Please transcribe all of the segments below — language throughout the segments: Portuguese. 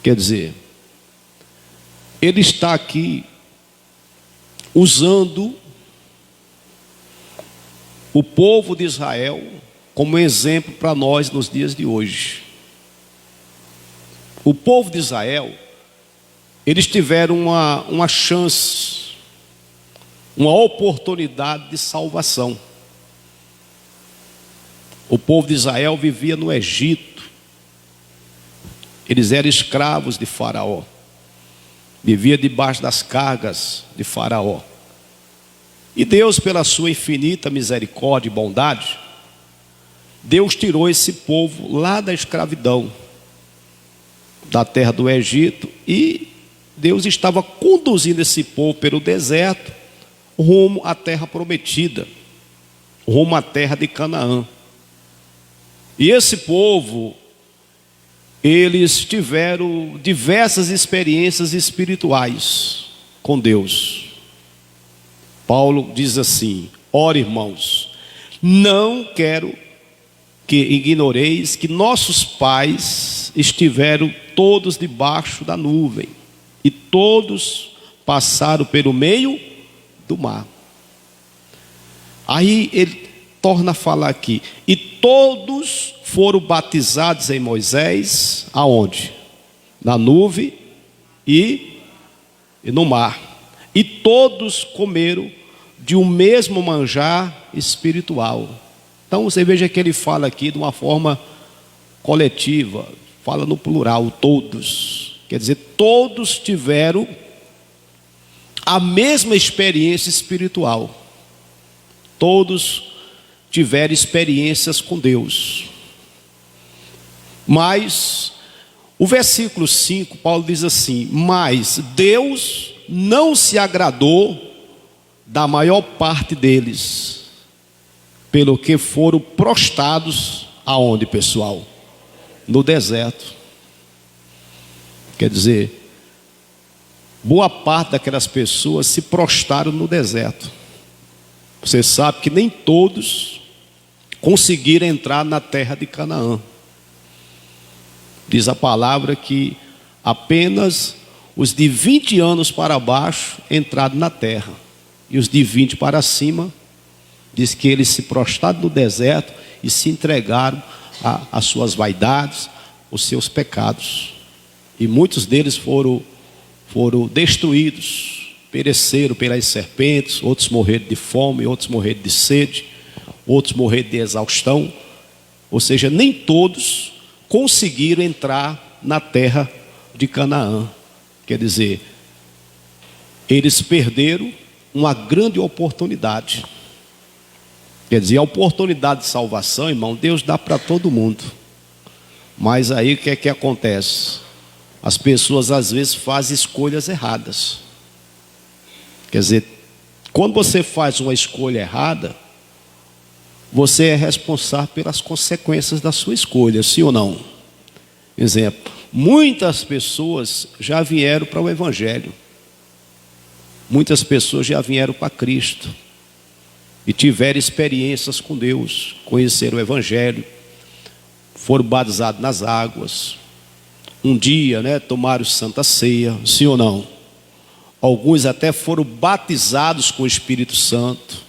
Quer dizer, ele está aqui usando o povo de Israel como exemplo para nós nos dias de hoje. O povo de Israel, eles tiveram uma chance, uma oportunidade de salvação. O povo de Israel vivia no Egito. Eles eram escravos de Faraó. Vivia debaixo das cargas de Faraó. E Deus, pela sua infinita misericórdia e bondade, Deus tirou esse povo lá da escravidão, da terra do Egito, e Deus estava conduzindo esse povo pelo deserto, rumo à terra prometida, rumo à terra de Canaã. E esse povo, eles tiveram diversas experiências espirituais com Deus. Paulo diz assim: ora, irmãos, não quero que ignoreis que nossos pais estiveram todos debaixo da nuvem, e todos passaram pelo meio do mar. Aí ele torna a falar aqui: e todos foram batizados em Moisés, aonde? Na nuvem e no mar. E todos comeram de um mesmo manjar espiritual. Então você veja que ele fala aqui de uma forma coletiva, fala no plural, todos. Quer dizer, todos tiveram a mesma experiência espiritual. Todos tiveram experiências com Deus. Mas o versículo 5, Paulo diz assim: mas Deus não se agradou da maior parte deles, pelo que foram prostrados aonde, pessoal? No deserto. Quer dizer, boa parte daquelas pessoas se prostraram no deserto. Você sabe que nem todos conseguiram entrar na terra de Canaã. Diz a palavra que apenas os de 20 anos para baixo entraram na terra. E os de 20 para cima, diz que eles se prostraram no deserto e se entregaram às suas vaidades, os seus pecados. E muitos deles foram destruídos, pereceram pelas serpentes, outros morreram de fome, outros morreram de sede, outros morreram de exaustão. Ou seja, nem todos conseguiram entrar na terra de Canaã. Quer dizer, eles perderam uma grande oportunidade. Quer dizer, a oportunidade de salvação, irmão, Deus dá para todo mundo. Mas aí o que é que acontece? As pessoas às vezes fazem escolhas erradas. Quer dizer, quando você faz uma escolha errada, você é responsável pelas consequências da sua escolha, sim ou não? Exemplo, muitas pessoas já vieram para o Evangelho. Muitas pessoas já vieram para Cristo e tiveram experiências com Deus, conheceram o Evangelho, foram batizados nas águas. Um dia, tomaram Santa Ceia, sim ou não? Alguns até foram batizados com o Espírito Santo.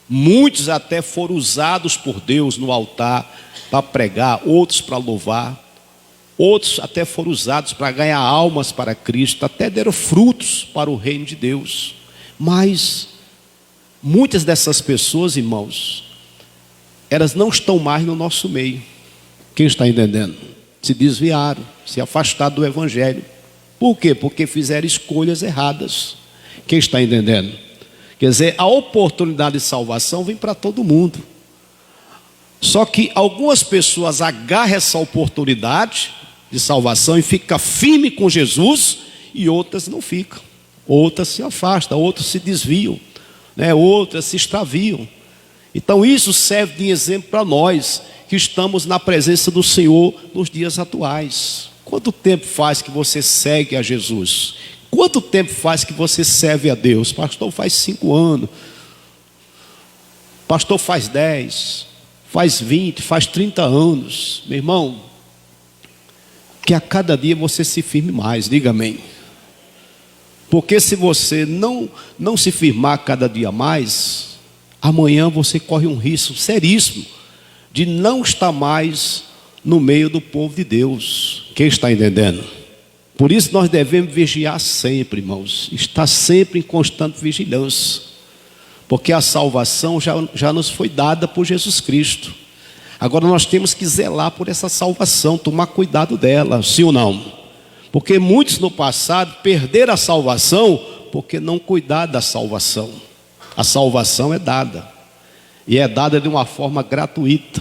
Muitos até foram usados por Deus no altar para pregar, outros para louvar. Outros até foram usados para ganhar almas para Cristo, até deram frutos para o reino de Deus. Mas muitas dessas pessoas, irmãos, elas não estão mais no nosso meio. Quem está entendendo? Se desviaram, se afastaram do Evangelho. Por quê? Porque fizeram escolhas erradas. Quem está entendendo? Quer dizer, a oportunidade de salvação vem para todo mundo. Só que algumas pessoas agarram essa oportunidade de salvação e ficam firmes com Jesus, e outras não ficam. Outras se afastam, outras se desviam, outras se extraviam. Então isso serve de exemplo para nós que estamos na presença do Senhor nos dias atuais. Quanto tempo faz que você segue a Jesus? Quanto tempo faz que você serve a Deus? Pastor, faz 5 anos. Pastor, faz 10, faz 20, faz 30 anos. Meu irmão, que a cada dia você se firme mais, diga amém. Porque se você não se firmar cada dia mais, amanhã você corre um risco seríssimo de não estar mais no meio do povo de Deus. Quem está entendendo? Por isso nós devemos vigiar sempre, irmãos, estar sempre em constante vigilância, porque a salvação já nos foi dada por Jesus Cristo. Agora nós temos que zelar por essa salvação, tomar cuidado dela, sim ou não? Porque muitos no passado perderam a salvação porque não cuidaram da salvação. A salvação é dada, e é dada de uma forma gratuita.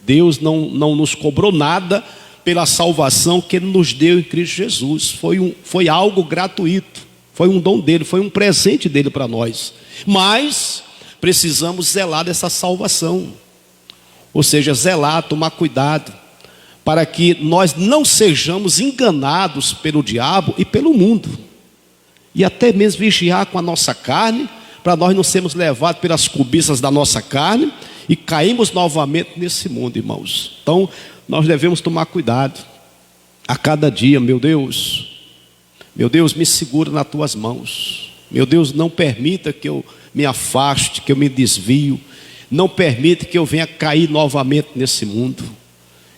Deus não nos cobrou nada pela salvação que Ele nos deu em Cristo Jesus. Foi algo gratuito, foi um dom dEle, foi um presente dEle para nós. Mas precisamos zelar dessa salvação, ou seja, zelar, tomar cuidado, para que nós não sejamos enganados pelo diabo e pelo mundo, e até mesmo vigiar com a nossa carne, para nós não sermos levados pelas cobiças da nossa carne e caímos novamente nesse mundo, irmãos. Então nós devemos tomar cuidado a cada dia. Meu Deus, me segura nas tuas mãos. Meu Deus, não permita que eu me afaste, que eu me desvio. Não permita que eu venha cair novamente nesse mundo.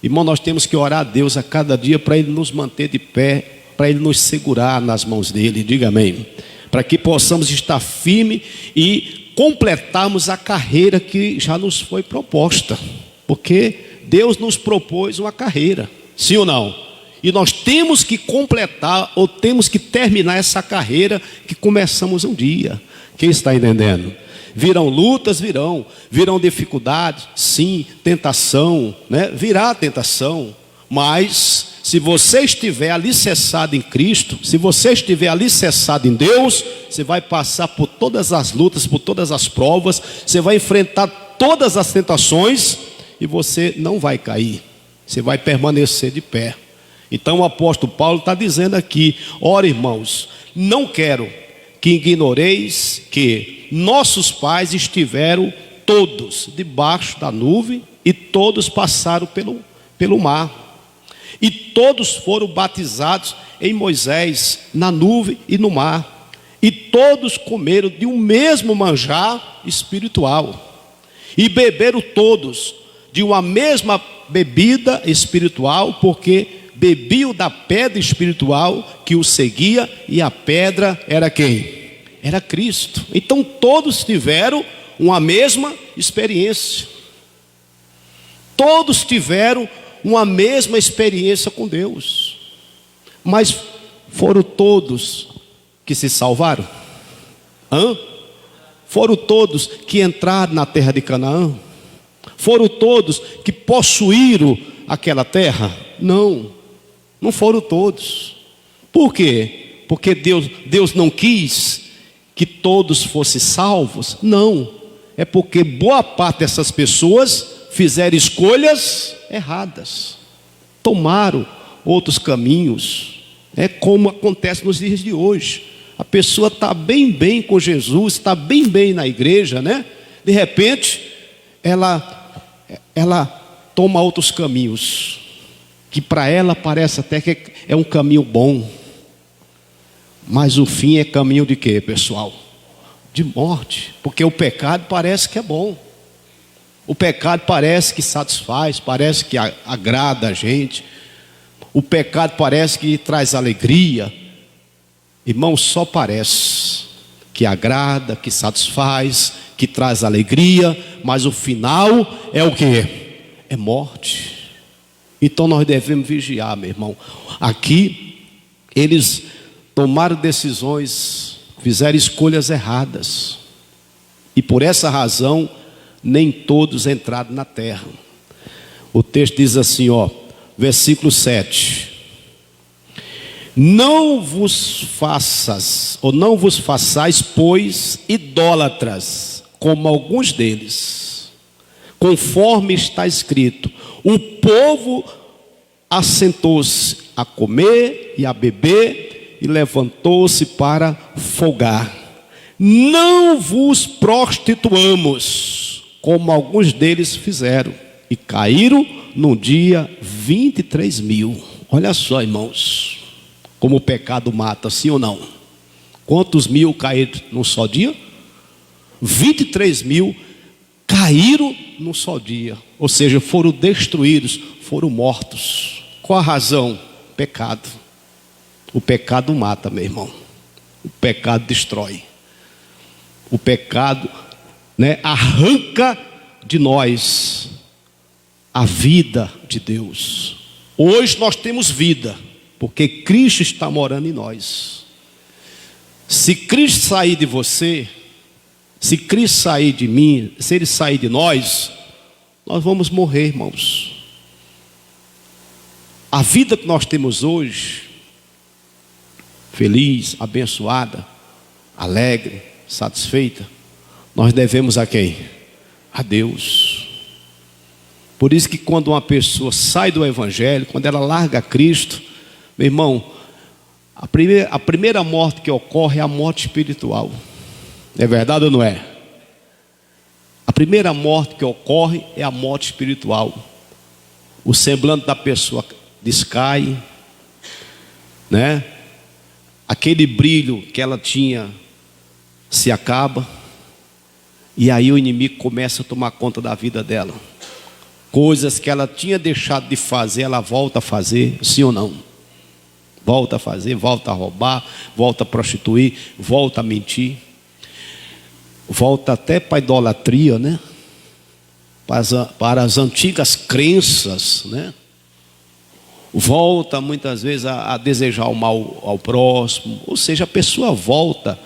Irmão, nós temos que orar a Deus a cada dia para Ele nos manter de pé, para Ele nos segurar nas mãos dEle, diga amém. Para que possamos estar firmes e completarmos a carreira que já nos foi proposta. Porque Deus nos propôs uma carreira, sim ou não? E nós temos que completar, ou temos que terminar essa carreira que começamos um dia. Quem está entendendo? Virão lutas, virão dificuldades, sim, tentação, né? Virá tentação, mas se você estiver alicerçado em Cristo, se você estiver alicerçado em Deus, você vai passar por todas as lutas, por todas as provas, você vai enfrentar todas as tentações e você não vai cair, você vai permanecer de pé. Então o apóstolo Paulo está dizendo aqui: ora, irmãos, não quero que ignoreis que nossos pais estiveram todos debaixo da nuvem, e todos passaram pelo mar, e todos foram batizados em Moisés na nuvem e no mar, e todos comeram de um mesmo manjar espiritual, e beberam todos de uma mesma bebida espiritual, porque bebiam da pedra espiritual que os seguia, e a pedra era quem? Era Cristo. Então todos tiveram uma mesma experiência. Todos tiveram uma mesma experiência com Deus. Mas foram todos que se salvaram? Foram todos que entraram na terra de Canaã? Foram todos que possuíram aquela terra? Não, não foram todos. Por quê? Porque Deus não quis que todos fossem salvos? Não, é porque boa parte dessas pessoas fizeram escolhas erradas, tomaram outros caminhos. É como acontece nos dias de hoje. A pessoa está bem com Jesus, está bem na igreja, né? De repente ela toma outros caminhos, que para ela parece até que é um caminho bom, mas o fim é caminho de quê, pessoal? De morte. Porque o pecado parece que é bom, o pecado parece que satisfaz, parece que agrada a gente, o pecado parece que traz alegria. Irmão, só parece que agrada, que satisfaz, que traz alegria, mas o final é o quê? É morte. Então nós devemos vigiar, meu irmão. Aqui eles tomaram decisões, fizeram escolhas erradas, e por essa razão nem todos entraram na terra. O texto diz assim, versículo 7: não vos façais, pois, idólatras, como alguns deles, conforme está escrito: o povo assentou-se a comer e a beber, e levantou-se para folgar. Não vos prostituamos, como alguns deles fizeram, e caíram no dia 23.000. Olha só, irmãos, como o pecado mata, sim ou não? Quantos mil caíram num só dia? 23 mil caíram num só dia. Ou seja, foram destruídos, foram mortos. Qual a razão? Pecado. O pecado mata, meu irmão. O pecado destrói. O pecado, arranca de nós a vida de Deus. Hoje nós temos vida, porque Cristo está morando em nós. Se Cristo sair de você, se Cristo sair de mim, se Ele sair de nós vamos morrer, irmãos. A vida que nós temos hoje, feliz, abençoada, alegre, satisfeita, nós devemos a quem? A Deus. Por isso que quando uma pessoa sai do Evangelho, quando ela larga Cristo, meu irmão, a primeira morte que ocorre é a morte espiritual. É verdade ou não é? A primeira morte que ocorre é a morte espiritual. O semblante da pessoa descai, aquele brilho que ela tinha se acaba, e aí o inimigo começa a tomar conta da vida dela. Coisas que ela tinha deixado de fazer, ela volta a fazer, sim ou não? Volta a fazer, volta a roubar, volta a prostituir, volta a mentir, volta até para a idolatria, para as antigas crenças, volta muitas vezes a desejar o mal ao próximo. Ou seja, a pessoa volta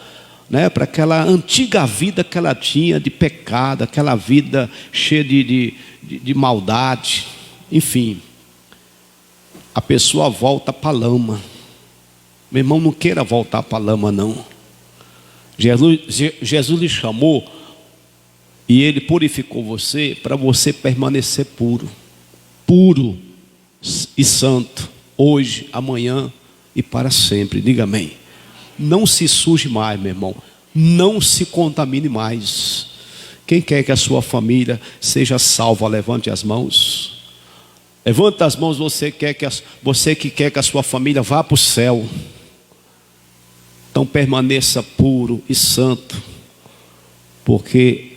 para aquela antiga vida que ela tinha de pecado, aquela vida cheia de maldade, enfim. A pessoa volta para a lama. Meu irmão, não queira voltar para a lama, não. Jesus lhe chamou e Ele purificou você para você permanecer puro e santo, hoje, amanhã e para sempre. Diga amém. Não se suje mais, meu irmão. Não se contamine mais. Quem quer que a sua família seja salva, levante as mãos. Levante as mãos, você que quer que a sua família vá para o céu. Então permaneça puro e santo, porque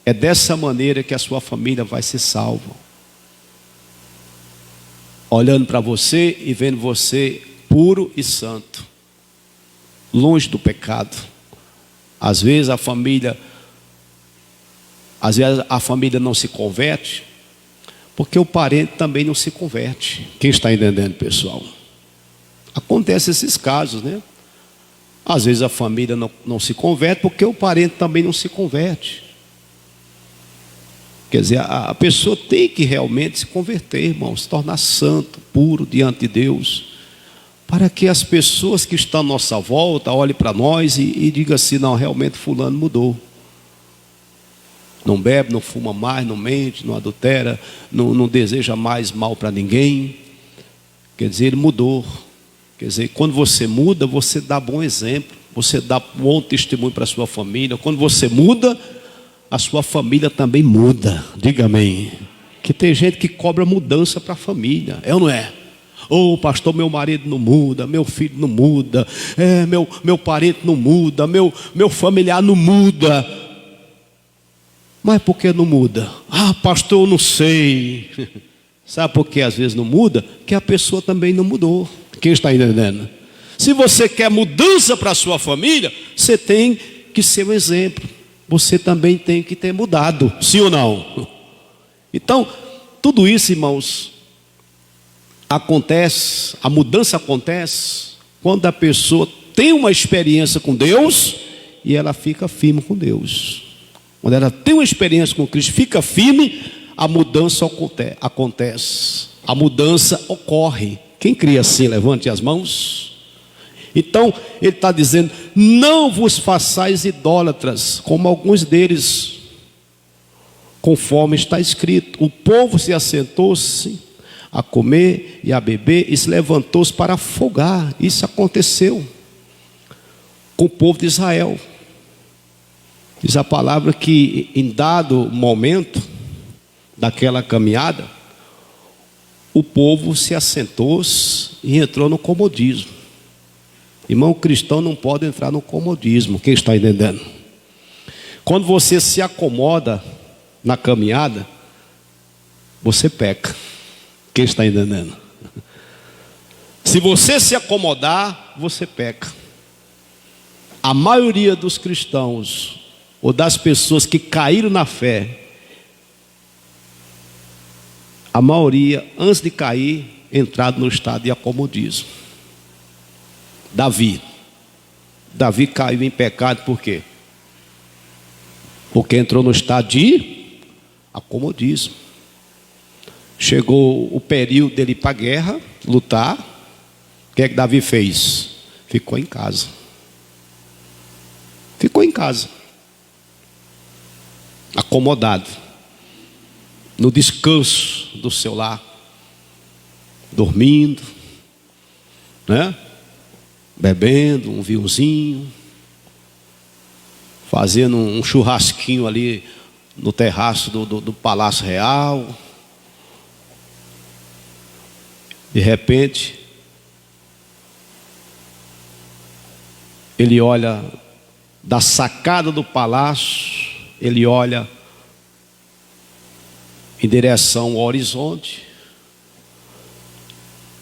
é dessa maneira que a sua família vai ser salva. Olhando para você e vendo você puro e santo, longe do pecado. Às vezes a família não se converte, porque o parente também não se converte. Quem está entendendo, pessoal? Acontece esses casos, Às vezes a família não se converte, porque o parente também não se converte. Quer dizer, a pessoa tem que realmente se converter, irmão, se tornar santo, puro diante de Deus, para que as pessoas que estão à nossa volta olhem para nós e digam assim: não, realmente fulano mudou. Não bebe, não fuma mais, não mente, não adultera, não deseja mais mal para ninguém. Quer dizer, ele mudou. Quer dizer, quando você muda, você dá bom exemplo, você dá bom testemunho para a sua família. Quando você muda, a sua família também muda. Diga amém. Que tem gente que cobra mudança para a família, é ou não é? Pastor, meu marido não muda, meu filho não muda, meu parente não muda, meu familiar não muda. Mas por que não muda? Pastor, eu não sei. Sabe por que às vezes não muda? Que a pessoa também não mudou. Quem está entendendo? Se você quer mudança para a sua família, você tem que ser um exemplo. Você também tem que ter mudado, sim ou não? Então, tudo isso, irmãos, acontece, a mudança acontece quando a pessoa tem uma experiência com Deus e ela fica firme com Deus. Quando ela tem uma experiência com Cristo, fica firme, a mudança acontece, a mudança ocorre. Quem cria assim, levante as mãos. Então, ele está dizendo: não vos façais idólatras, como alguns deles, conforme está escrito. O povo se assentou-se a comer e a beber e se levantou-se para afogar. Isso aconteceu com o povo de Israel. Diz a palavra que em dado momento daquela caminhada, o povo se assentou e entrou no comodismo. Irmão, o cristão não pode entrar no comodismo. Quem está entendendo? Quando você se acomoda na caminhada, você peca. Quem está entendendo? Se você se acomodar, você peca. A maioria dos cristãos, ou das pessoas que caíram na fé, a maioria, antes de cair, entrado no estado de acomodismo. Davi caiu em pecado por quê? Porque entrou no estado de acomodismo. Chegou o período dele ir para a guerra, lutar. O que é que Davi fez? Ficou em casa. Ficou em casa, acomodado, no descanso do seu lar, dormindo, né? Bebendo um vinhozinho, fazendo um churrasquinho ali no terraço do Palácio Real. De repente, ele olha da sacada do palácio, ele olha em direção ao horizonte,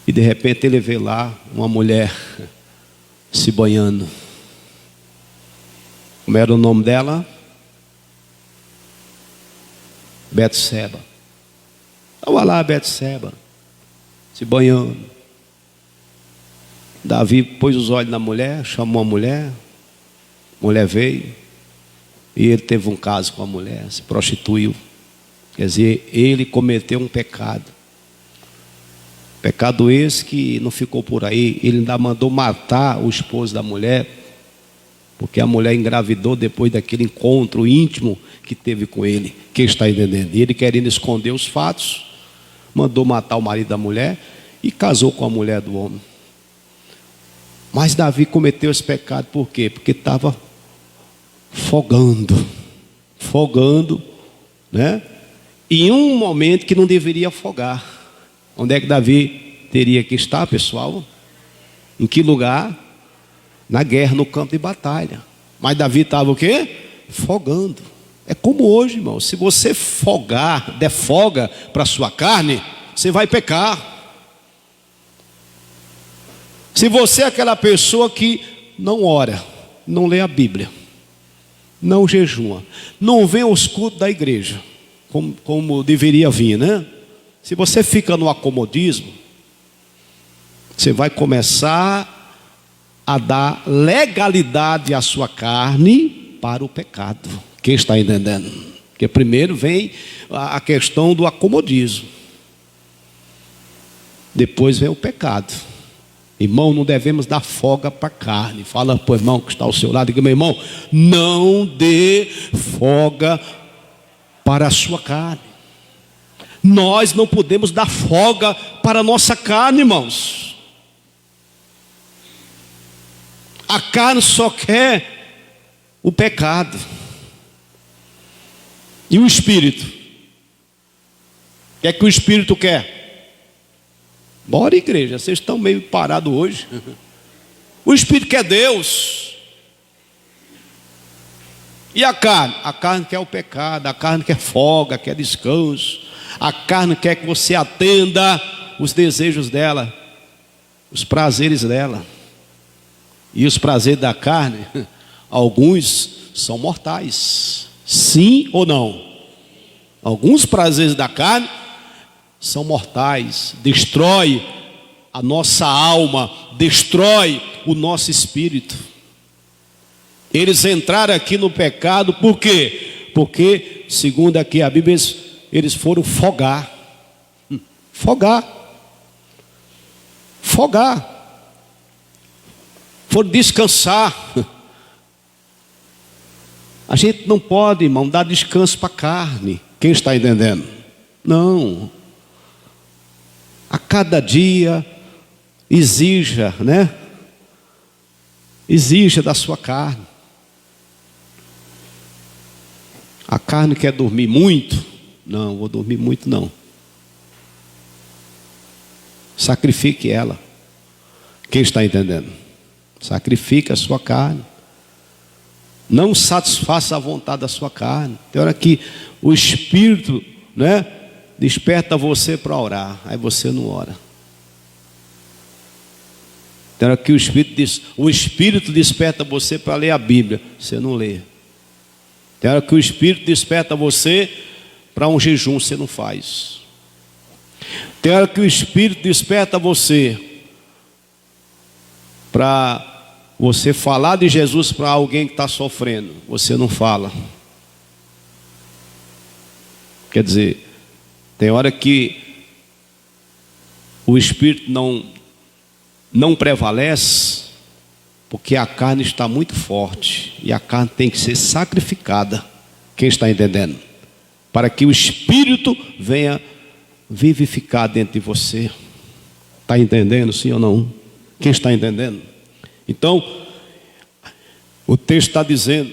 e de repente ele vê lá uma mulher se banhando. Como era o nome dela? Betseba. Estava lá Betseba, se banhando. Davi pôs os olhos na mulher, chamou a mulher veio, e ele teve um caso com a mulher, se prostituiu. Quer dizer, ele cometeu um pecado. Pecado esse que não ficou por aí, ele ainda mandou matar o esposo da mulher, porque a mulher engravidou depois daquele encontro íntimo que teve com ele. Quem está entendendo? E ele, querendo esconder os fatos, mandou matar o marido da mulher e casou com a mulher do homem. Mas Davi cometeu esse pecado por quê? Porque estava fogando, né? Em um momento que não deveria afogar. Onde é que Davi teria que estar, pessoal? Em que lugar? Na guerra, no campo de batalha. Mas Davi estava o quê? Fogando. É como hoje, irmão. Se você der folga para a sua carne, você vai pecar. Se você é aquela pessoa que não ora, não lê a Bíblia, não jejua, não vem aos cultos da igreja, como deveria vir, né? Se você fica no acomodismo, você vai começar a dar legalidade à sua carne para o pecado. Quem está entendendo? Porque primeiro vem a questão do acomodismo, depois vem o pecado. Irmão, não devemos dar folga para a carne. Fala para o irmão que está ao seu lado, diga: meu irmão, não dê folga para a sua carne. Nós não podemos dar folga para a nossa carne, irmãos. A carne só quer o pecado. E o espírito? O que é que o espírito quer? Bora, igreja, vocês estão meio parados hoje. O espírito quer Deus. E a carne? A carne quer o pecado, a carne quer folga, quer descanso. A carne quer que você atenda os desejos dela, os prazeres dela. E os prazeres da carne, alguns são mortais. Sim ou não? Alguns prazeres da carne são mortais, destrói a nossa alma, destrói o nosso espírito. Eles entraram aqui no pecado, por quê? Porque, segundo aqui a Bíblia, eles foram fogar. Foram descansar. A gente não pode, irmão, dar descanso para a carne. Quem está entendendo? Não. A cada dia exija, né? Exija da sua carne. A carne quer dormir muito? Não, vou dormir muito não. Sacrifique ela. Quem está entendendo? Sacrifique a sua carne. Não satisfaça a vontade da sua carne. Tem hora que o Espírito, né, desperta você para orar, aí você não ora. Tem hora que o Espírito desperta você para ler a Bíblia, você não lê. Tem hora que o Espírito desperta você para um jejum, você não faz. Tem hora que o Espírito desperta você para você falar de Jesus para alguém que está sofrendo, você não fala. Quer dizer, tem hora que o Espírito não prevalece, porque a carne está muito forte, e a carne tem que ser sacrificada. Quem está entendendo? Para que o Espírito venha vivificar dentro de você. Está entendendo, sim ou não? Quem está entendendo? Então, o texto está dizendo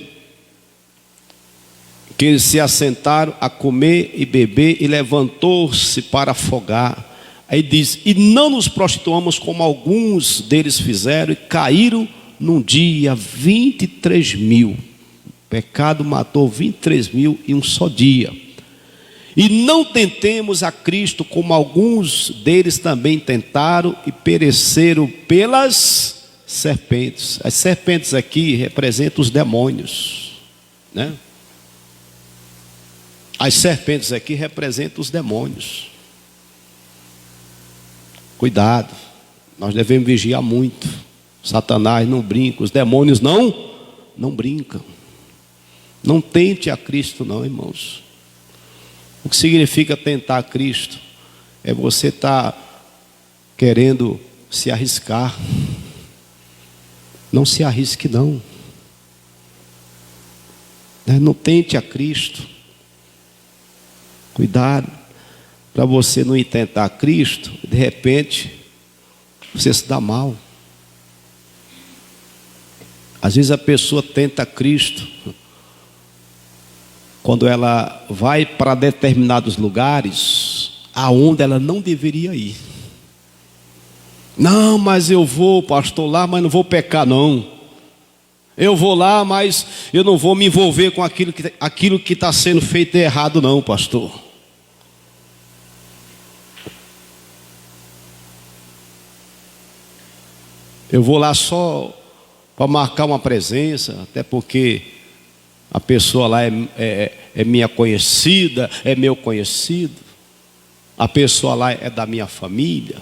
que eles se assentaram a comer e beber, e levantou-se para afogar. Aí diz: e não nos prostituamos como alguns deles fizeram, e caíram num dia 23.000. O pecado matou 23.000 em um só dia. E não tentemos a Cristo como alguns deles também tentaram e pereceram pelas serpentes. As serpentes aqui representam os demônios, né? As serpentes aqui representam os demônios. Cuidado, nós devemos vigiar muito. Satanás não brinca, os demônios não brincam. Não tente a Cristo não, irmãos. O que significa tentar a Cristo? É você estar querendo se arriscar. Não se arrisque não. Não tente a Cristo. Cuidado, para você não ir tentar a Cristo, de repente, você se dá mal. Às vezes a pessoa tenta a Cristo quando ela vai para determinados lugares aonde ela não deveria ir. Não, mas eu vou, pastor, lá, mas não vou pecar não. Eu vou lá, mas eu não vou me envolver com aquilo que está sendo feito errado não, pastor. Eu vou lá só para marcar uma presença, até porque a pessoa lá é minha conhecida, é meu conhecido. A pessoa lá é da minha família.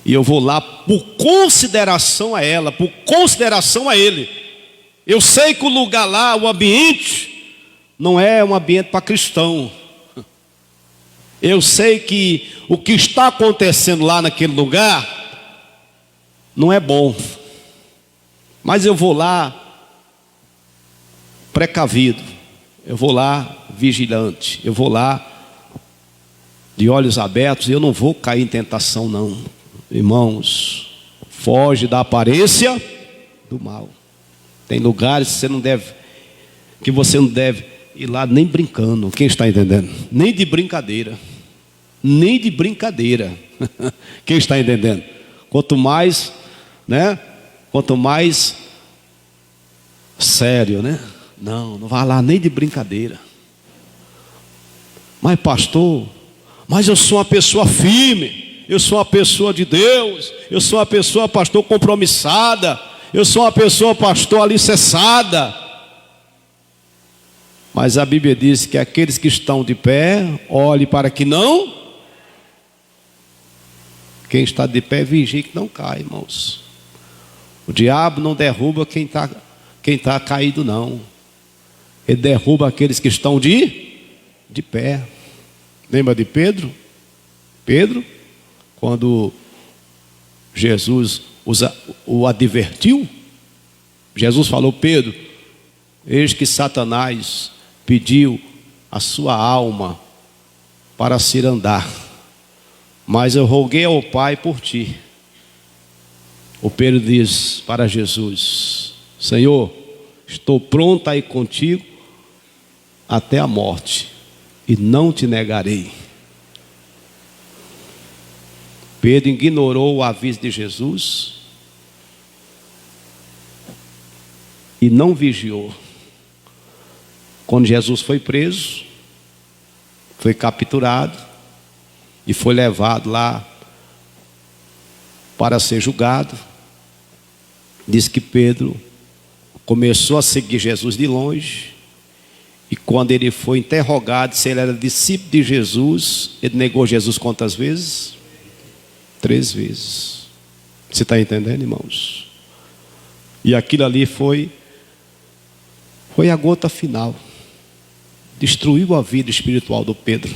E eu vou lá por consideração a ela, por consideração a ele. Eu sei que o lugar lá, o ambiente, não é um ambiente para cristão. Eu sei que o que está acontecendo lá naquele lugar não é bom. Mas eu vou lá precavido, eu vou lá vigilante, eu vou lá de olhos abertos, eu não vou cair em tentação não. Irmãos, foge da aparência do mal. Tem lugares que você não deve ir lá nem brincando. Quem está entendendo? Nem de brincadeira. Nem de brincadeira. Quem está entendendo? Quanto mais, né? Quanto mais sério, né? Não vá lá nem de brincadeira. Mas pastor, mas eu sou uma pessoa firme. Eu sou uma pessoa de Deus. Eu sou uma pessoa, pastor, compromissada. Eu sou uma pessoa, pastor, alicerçada. Mas a Bíblia diz que aqueles que estão de pé, olhe para que não. Quem está de pé, vigie que não cai, irmãos. O diabo não derruba quem está caído, não. Ele derruba aqueles que estão de pé. Lembra de Pedro? Pedro, quando Jesus o advertiu, Jesus falou: Pedro, eis que Satanás pediu a sua alma para se andar, mas eu roguei ao Pai por ti. O Pedro diz para Jesus: Senhor, estou pronto a ir contigo até a morte, e não te negarei. Pedro ignorou o aviso de Jesus e não vigiou. Quando Jesus foi preso, foi capturado e foi levado lá para ser julgado, diz que Pedro começou a seguir Jesus de longe, e quando ele foi interrogado se ele era discípulo de Jesus, ele negou Jesus quantas vezes? 3 vezes. Você está entendendo, irmãos? E aquilo ali foi a gota final. Destruiu a vida espiritual do Pedro.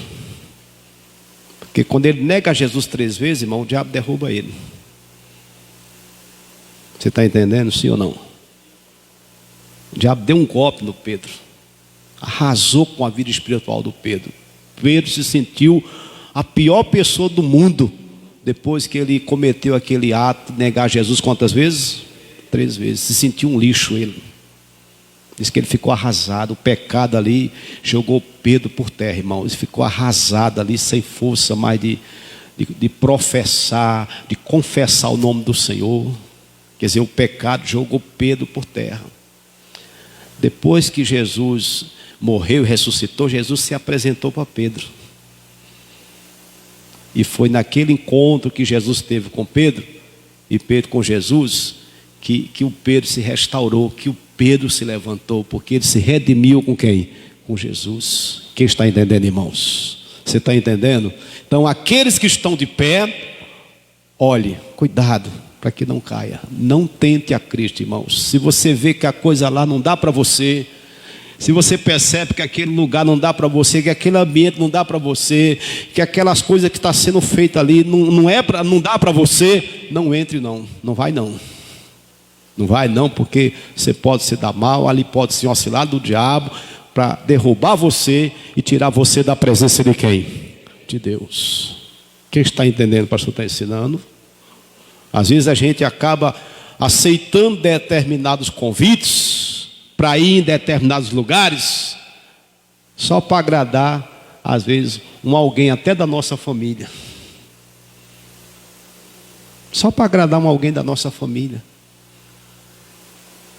Porque quando ele nega Jesus 3 vezes, irmão, o diabo derruba ele. Você está entendendo, sim ou não? O diabo deu um golpe no Pedro, arrasou com a vida espiritual do Pedro. Pedro se sentiu a pior pessoa do mundo depois que ele cometeu aquele ato de negar Jesus quantas vezes? 3 vezes. Se sentiu um lixo ele. Diz que ele ficou arrasado. O pecado ali jogou Pedro por terra, irmão. Ele ficou arrasado ali, sem força mais de professar, de confessar o nome do Senhor. Quer dizer, o pecado jogou Pedro por terra. Depois que Jesus morreu e ressuscitou, Jesus se apresentou para Pedro. E foi naquele encontro que Jesus teve com Pedro, e Pedro com Jesus, que o Pedro se restaurou, que o Pedro se levantou, porque ele se redimiu com quem? Com Jesus. Quem está entendendo, irmãos? Você está entendendo? Então, aqueles que estão de pé, olhe, cuidado, para que não caia. Não tente a Cristo, irmãos. Se você vê que a coisa lá não dá para você, se você percebe que aquele lugar não dá para você, que aquele ambiente não dá para você, que aquelas coisas que estão sendo feitas ali não dá para você, não entre não, não vai não. Não vai não, porque você pode se dar mal, ali pode ser um auxiliar do diabo para derrubar você e tirar você da presença de quem? De Deus. Quem está entendendo, o pastor está ensinando? Às vezes a gente acaba aceitando determinados convites para ir em determinados lugares só para agradar, às vezes, alguém até da nossa família. Só para agradar alguém da nossa família.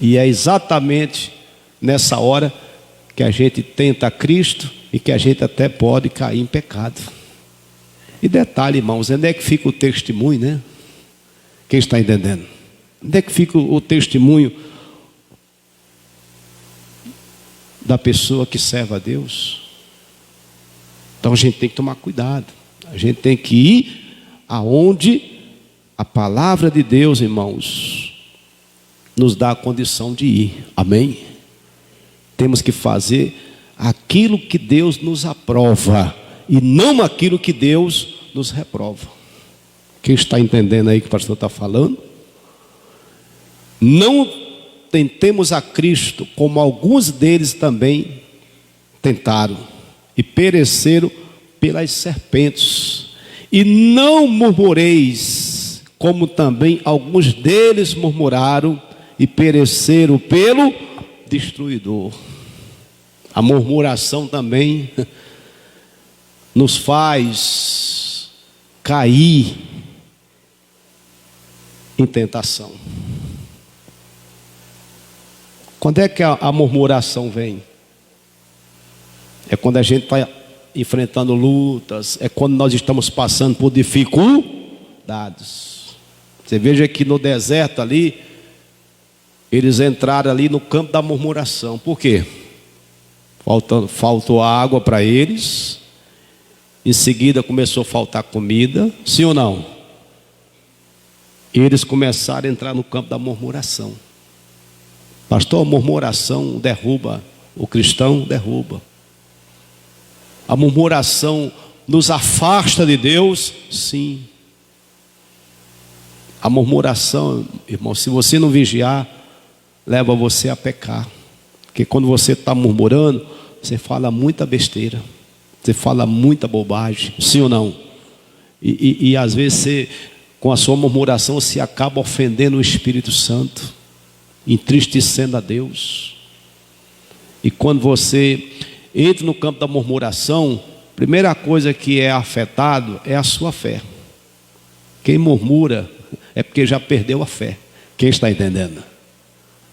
E é exatamente nessa hora que a gente tenta a Cristo e que a gente até pode cair em pecado. E detalhe, irmãos, onde é que fica o testemunho, né? Quem está entendendo? Onde é que fica o testemunho da pessoa que serve a Deus? Então a gente tem que tomar cuidado. A gente tem que ir aonde a palavra de Deus, irmãos, nos dá a condição de ir. Amém? Temos que fazer aquilo que Deus nos aprova e não aquilo que Deus nos reprova. Quem está entendendo aí que o pastor está falando? Não tentemos a Cristo como alguns deles também tentaram e pereceram pelas serpentes. E não murmureis como também alguns deles murmuraram e pereceram pelo destruidor. A murmuração também nos faz cair em tentação. Quando é que a murmuração vem? É quando a gente está enfrentando lutas, é quando nós estamos passando por dificuldades. Você veja que no deserto ali, eles entraram ali no campo da murmuração. Por quê? Faltou água para eles. Em seguida começou a faltar comida. Sim ou não? Eles começaram a entrar no campo da murmuração. Pastor, a murmuração derruba o cristão? Derruba. A murmuração nos afasta de Deus? Sim. A murmuração, irmão, se você não vigiar, leva você a pecar. Porque quando você está murmurando, você fala muita besteira, você fala muita bobagem, sim ou não? E às vezes você, com a sua murmuração, você acaba ofendendo o Espírito Santo, entristecendo a Deus. E quando você entra no campo da murmuração, a primeira coisa que é afetado é a sua fé. Quem murmura é porque já perdeu a fé. Quem está entendendo?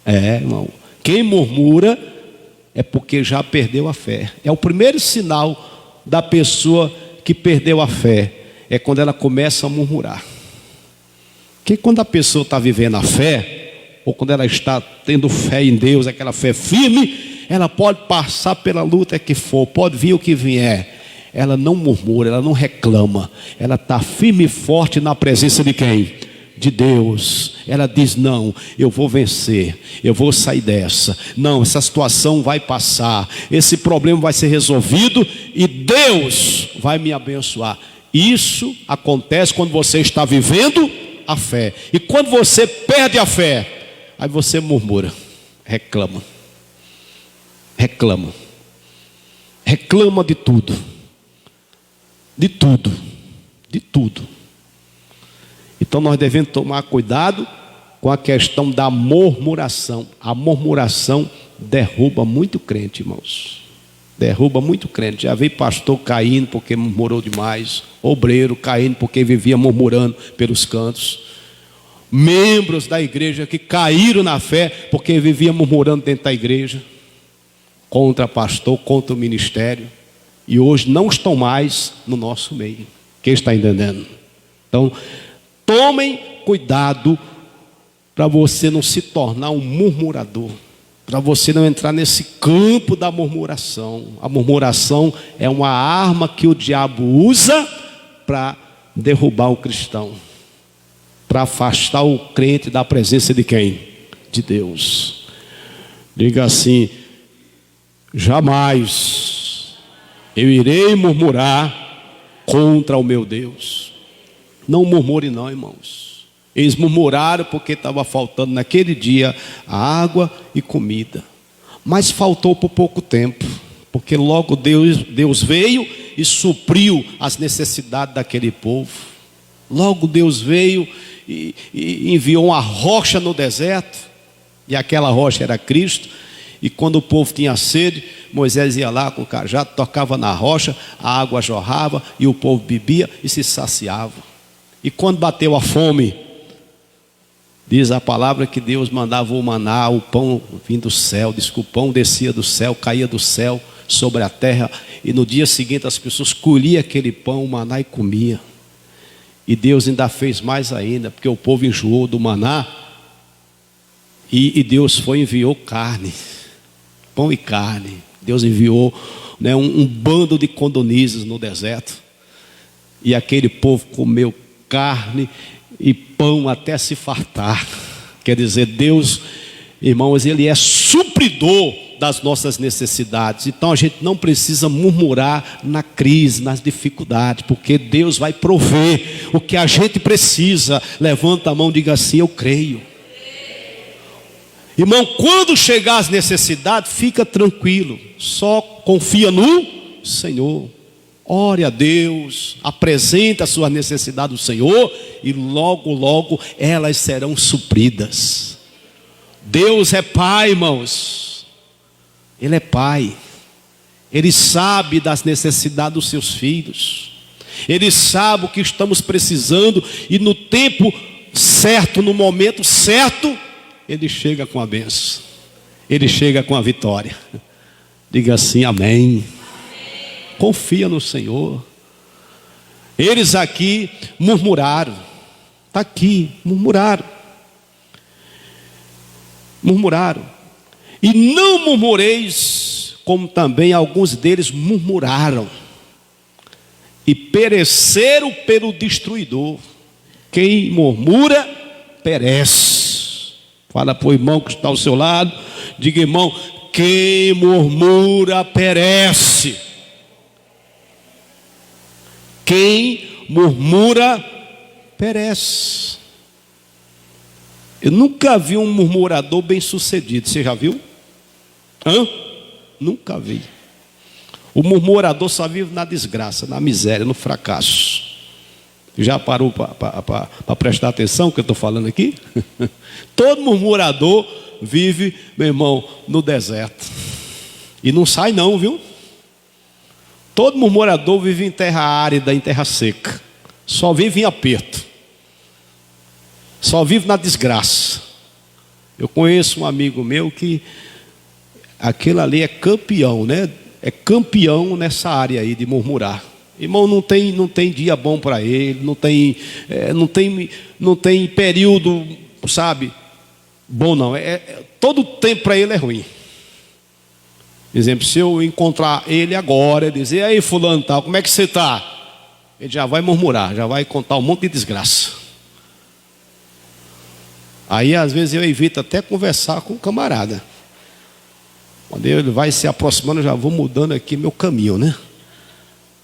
Irmão. Quem murmura é porque já perdeu a fé. É o primeiro sinal da pessoa que perdeu a fé. É quando ela começa a murmurar. Porque quando a pessoa está vivendo a fé, ou quando ela está tendo fé em Deus, aquela fé firme, ela pode passar pela luta que for, pode vir o que vier. Ela não murmura, ela não reclama. Ela está firme e forte na presença de quem? De Deus. Ela diz: não, eu vou vencer, eu vou sair dessa. Não, essa situação vai passar, esse problema vai ser resolvido e Deus vai me abençoar. Isso acontece quando você está vivendo a fé. E quando você perde a fé, aí você murmura, reclama de tudo. De tudo. Então nós devemos tomar cuidado com a questão da murmuração. A murmuração derruba muito crente, irmãos. Derruba muito crente. Já vi pastor caindo porque murmurou demais, obreiro caindo porque vivia murmurando pelos cantos, membros da igreja que caíram na fé porque vivia murmurando dentro da igreja, contra pastor, contra o ministério, e hoje não estão mais no nosso meio. Quem está entendendo? Então, tomem cuidado para você não se tornar um murmurador, para você não entrar nesse campo da murmuração. A murmuração é uma arma que o diabo usa para derrubar o cristão, para afastar o crente da presença de quem? De Deus. Diga assim: jamais eu irei murmurar contra o meu Deus. Não murmure não, irmãos. Eles murmuraram porque estava faltando naquele dia água e comida. Mas faltou por pouco tempo, porque logo Deus veio e supriu as necessidades daquele povo. Logo Deus veio e enviou uma rocha no deserto, e aquela rocha era Cristo. E quando o povo tinha sede, Moisés ia lá com o cajado, tocava na rocha, a água jorrava e o povo bebia e se saciava. E quando bateu a fome, diz a palavra que Deus mandava o maná, o pão vindo do céu. Diz que o pão descia do céu, caía do céu sobre a terra, e no dia seguinte as pessoas colhiam aquele pão, o maná, e comiam. E Deus ainda fez mais ainda, porque o povo enjoou do maná, e Deus enviou carne, pão e carne. Deus enviou, né, um bando de codornizes no deserto, e aquele povo comeu carne e pão até se fartar. Quer dizer, Deus, irmãos, Ele é supridor das nossas necessidades. Então a gente não precisa murmurar na crise, nas dificuldades, porque Deus vai prover o que a gente precisa. Levanta a mão e diga assim: eu creio. Irmão, quando chegar as necessidades, fica tranquilo, só confia no Senhor. Ore a Deus, apresenta a sua necessidade ao Senhor, e logo, logo elas serão supridas. Deus é Pai, irmãos. Ele é Pai. Ele sabe das necessidades dos seus filhos. Ele sabe o que estamos precisando, e no tempo certo, no momento certo, Ele chega com a bênção, Ele chega com a vitória. Diga assim: amém. Confia no Senhor. Eles aqui murmuraram. Está aqui, murmuraram. E não murmureis, como também alguns deles murmuraram, e pereceram pelo destruidor. Quem murmura, perece. Fala para o irmão que está ao seu lado, diga: irmão, quem murmura perece. Quem murmura perece. Eu nunca vi um murmurador bem sucedido. Você já viu? Nunca vi. O murmurador só vive na desgraça, na miséria, no fracasso. Já parou para prestar atenção no que eu estou falando aqui? Todo murmurador vive, meu irmão, no deserto. E não sai não, viu? Todo murmurador vive em terra árida, em terra seca. Só vive em aperto. só vive na desgraça. Eu conheço um amigo meu que aquele ali é campeão, né? É campeão nessa área aí de murmurar. Irmão, não tem dia bom para ele, não tem período, sabe, bom não. Todo tempo para ele é ruim. Por exemplo, se eu encontrar ele agora e dizer: aí fulano tal, como é que você está? Ele já vai murmurar, já vai contar um monte de desgraça. Aí às vezes eu evito até conversar com o camarada. Quando ele vai se aproximando, eu já vou mudando aqui meu caminho, né?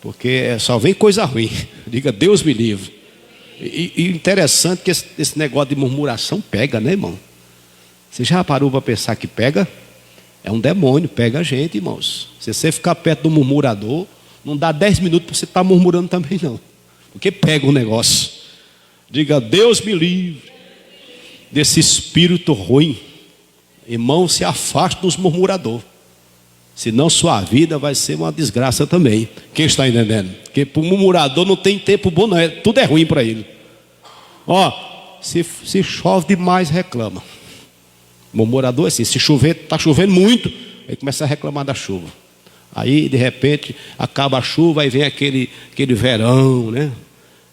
Porque só vem coisa ruim. Diga, Deus me livre. E interessante que esse negócio de murmuração pega, né, irmão? Você já parou para pensar que pega? É um demônio, pega a gente, irmãos. Se você ficar perto do murmurador, não dá 10 minutos para você estar murmurando também, não. Porque pega o negócio. Diga, Deus me livre desse espírito ruim. Irmão, se afaste dos murmuradores. Senão sua vida vai ser uma desgraça também. Quem está entendendo? Porque para o murmurador não tem tempo bom, não. Tudo é ruim para ele. Ó, se chove demais, reclama. Murmurador é assim, se chover, está chovendo muito, ele começa a reclamar da chuva. Aí de repente acaba a chuva e vem aquele verão, né?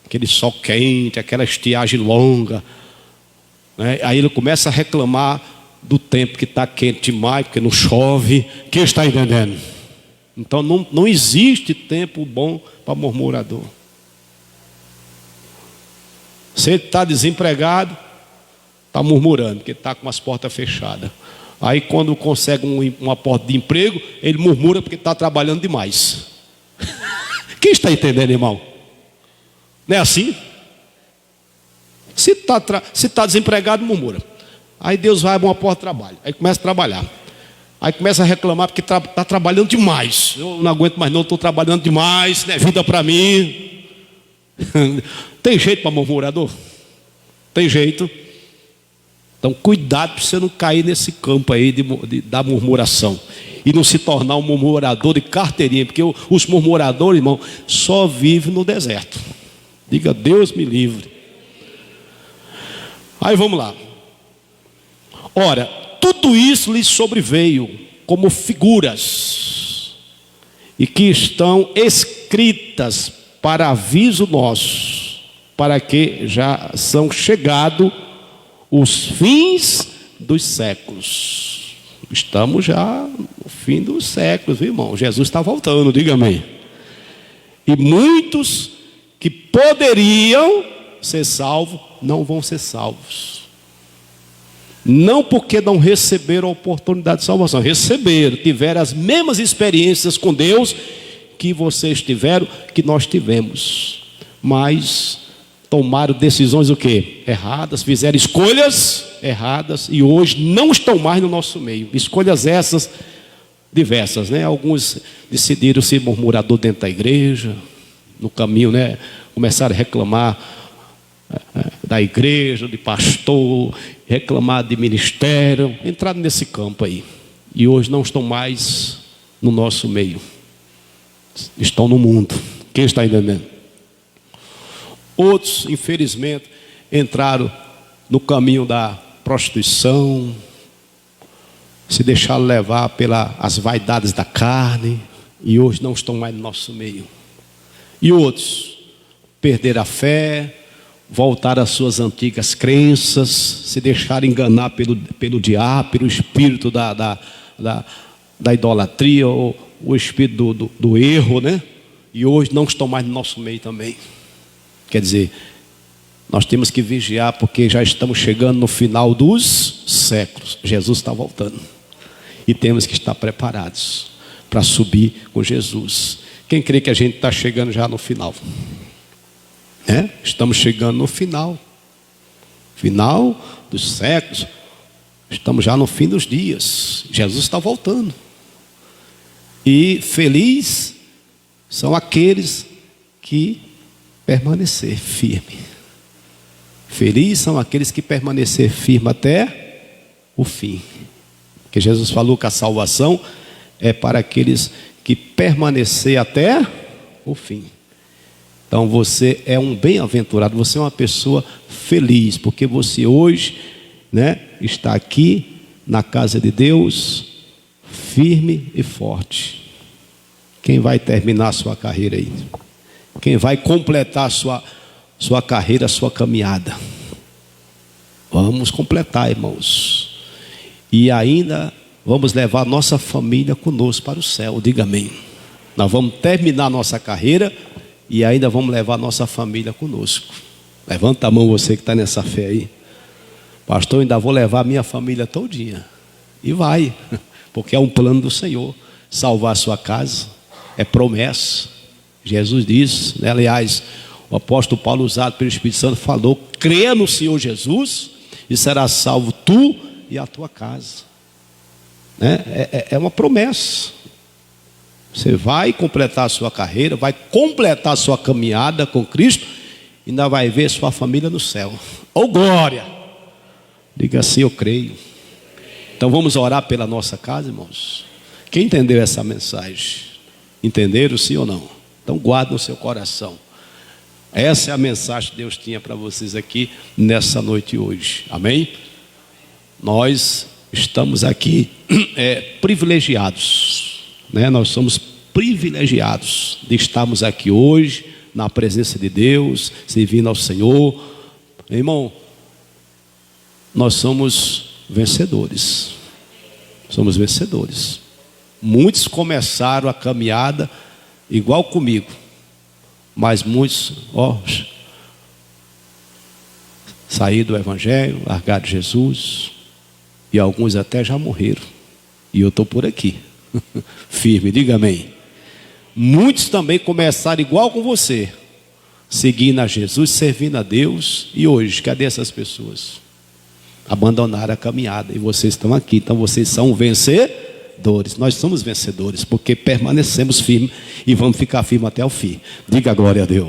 Aquele sol quente, aquela estiagem longa, né? Aí ele começa a reclamar do tempo que está quente demais, porque não chove. Quem está entendendo? Então não existe tempo bom para murmurador. Se ele está desempregado, está murmurando, porque está com as portas fechadas. Aí quando consegue uma porta de emprego, ele murmura porque está trabalhando demais. Quem está entendendo, irmão? Não é assim? Se está desempregado, murmura. Aí Deus vai abrir uma porta de trabalho. Aí começa a trabalhar. Aí começa a reclamar porque está trabalhando demais. Eu não aguento mais não, estou trabalhando demais, não é vida para mim. Tem jeito para murmurador? Tem jeito. Então cuidado para você não cair nesse campo aí da murmuração. E não se tornar um murmurador de carteirinha. Porque os murmuradores, irmão, só vivem no deserto. Diga, Deus me livre. Aí vamos lá. Ora, tudo isso lhes sobreveio como figuras, e que estão escritas para aviso nosso, para que já são chegados os fins dos séculos. Estamos já no fim dos séculos, viu, irmão? Jesus está voltando, diga amém. E muitos que poderiam ser salvos, não vão ser salvos. Não porque não receberam a oportunidade de salvação. Receberam, tiveram as mesmas experiências com Deus que vocês tiveram, que nós tivemos. Mas tomaram decisões o quê? Erradas, fizeram escolhas erradas e hoje não estão mais no nosso meio. Escolhas essas diversas, né? Alguns decidiram ser murmurador dentro da igreja, no caminho, né? Começaram a reclamar da igreja, de pastor, reclamar de ministério, entraram nesse campo aí. E hoje não estão mais no nosso meio. Estão no mundo. Quem está entendendo? Outros, infelizmente, entraram no caminho da prostituição, se deixaram levar pelas vaidades da carne, e hoje não estão mais no nosso meio. E outros perderam a fé, voltar às suas antigas crenças, se deixar enganar pelo diabo, pelo espírito da idolatria, ou o espírito do erro, né? E hoje não estão mais no nosso meio também. Quer dizer, nós temos que vigiar, porque já estamos chegando no final dos séculos. Jesus está voltando. E temos que estar preparados para subir com Jesus. Quem crê que a gente está chegando já no final? Estamos chegando no final dos séculos, estamos já no fim dos dias. Jesus está voltando. E feliz são aqueles que permanecer firme. Felizes são aqueles que permanecer firme até o fim. Porque Jesus falou que a salvação é para aqueles que permanecer até o fim. Então você é um bem-aventurado, você é uma pessoa feliz, porque você hoje, né, está aqui na casa de Deus, firme e forte. Quem vai terminar a sua carreira aí? Quem vai completar a sua carreira, a sua caminhada? Vamos completar, irmãos. E ainda vamos levar nossa família conosco para o céu. Diga amém. Nós vamos terminar a nossa carreira e ainda vamos levar nossa família conosco. Levanta a mão você que está nessa fé aí. Pastor, ainda vou levar a minha família todinha. E vai, porque é um plano do Senhor. Salvar a sua casa, é promessa. Jesus disse, né? Aliás, o apóstolo Paulo, usado pelo Espírito Santo, falou: creia no Senhor Jesus e será salvo tu e a tua casa. Né? É uma promessa. Você vai completar a sua carreira, vai completar a sua caminhada com Cristo, e ainda vai ver sua família no céu. Oh glória! Diga assim: eu creio. Então vamos orar pela nossa casa, irmãos. Quem entendeu essa mensagem? Entenderam sim ou não? Então guarda no seu coração. Essa é a mensagem que Deus tinha para vocês aqui nessa noite hoje. Amém? Nós estamos aqui privilegiados, né? Nós somos privilegiados de estarmos aqui hoje na presença de Deus, servindo ao Senhor. Irmão, nós somos vencedores. Somos vencedores. Muitos começaram a caminhada igual comigo, mas muitos saíram do Evangelho, largaram Jesus, e alguns até já morreram. E eu estou por aqui, firme, diga amém. Muitos também começaram igual com você, seguindo a Jesus, servindo a Deus. E hoje, cadê essas pessoas? Abandonaram a caminhada, e vocês estão aqui. Então vocês são vencedores. Nós somos vencedores, porque permanecemos firmes e vamos ficar firmes até o fim. Diga glória a Deus.